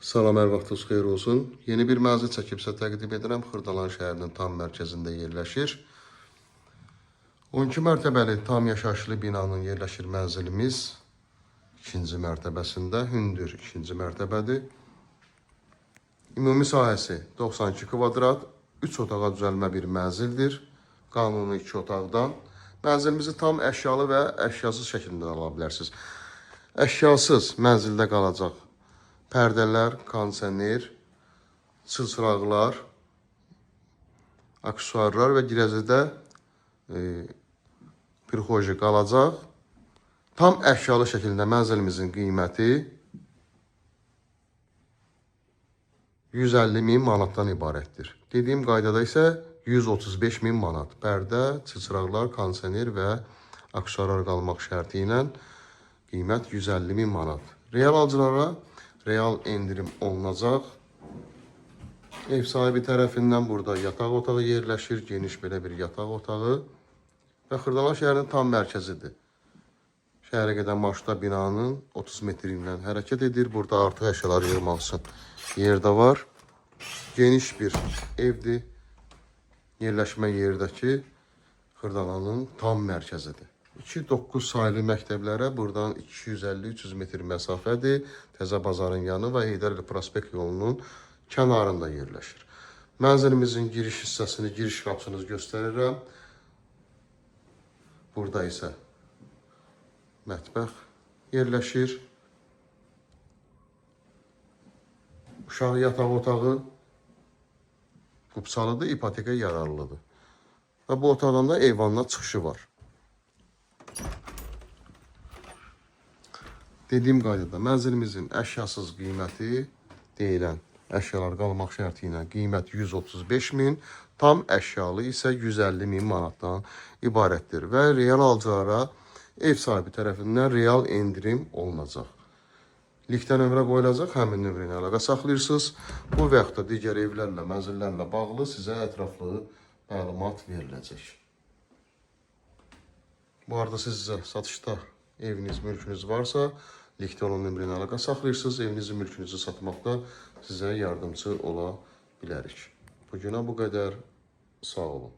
Salam, hər vaxtınız xeyir olsun. Yeni bir mənzil çəkibsə təqdim edirəm. Xırdalan şəhərinin tam mərkəzində yerləşir. 12 mərtəbəli tam yaşayışlı binanın yerləşir mənzilimiz ikinci mərtəbəsində, hündür ikinci mərtəbədir. Ümumi sahəsi 92 kvadrat, 3 otağa düzəlmə bir mənzildir. Qanuni 2 otaqdan. Mənzilimizi tam əşyalı və əşyasız şəkildə ala bilərsiniz. Əşyasız mənzildə qalacaq pərdələr, kondisioner, çılçıraqlar, aksesuarlar və girəzidə prixoji qalacaq. Tam əşyalı şəkildə mənzilimizin qiyməti 150.000 manatdan ibarətdir. Dediyim qaydada isə 135.000 manat. Pərdə, çılçıraqlar, kondisioner və aksesuarlar qalmaq şərti ilə qiymət 150.000 manat. Real alıcılara real endirim olunacaq. Ev sahibi tərəfindən burada yataq otağı yerləşir. Geniş belə bir yataq otağı. Və Xırdalan şəhərinin tam mərkəzidir. Şəhərə gedən marşrutda binanın 30 metrlə hərəkət edir. Burada artıq əşyalar yığmaq üçün yer də var. Geniş bir evdir. Yerləşmə yerdəki Xırdalanın tam mərkəzidir. 2-9 sayılı məktəblərə buradan 250-300 metr məsafədir. Təzə bazarın yanı və Heydər Prospekt yolunun kənarında yerləşir. Mənzilimizin giriş hissəsini, giriş qapısını göstərirəm. Burada isə mətbəx yerləşir. Uşaq yataq otağı qupsalıdır, ipoteka yararlıdır. Və bu otaqdan da eyvanına çıxışı var. Dediyim qaydada mənzilimizin əşyasız qiyməti deyilən əşyalar qalmaq şərti ilə qiymət 135.000, tam əşyalı isə 150.000 manatdan ibarətdir və real alıcılara ev sahibi tərəfindən real endirim olunacaq. Linkdə nömrə qoyulacaq, həmin nömrə ilə əlaqə saxlayırsınız. Bu və yaxud da digər evlərlə, mənzillərlə bağlı sizə ətraflı məlumat veriləcək. Bu arada sizə satışda eviniz, mülkünüz varsa, linkdə olan nömrə ilə əlaqə saxlayırsınız. Evinizi, mülkünüzü satmaqda sizə yardımcı ola bilərik. Bugünə bu qədər. Sağ olun.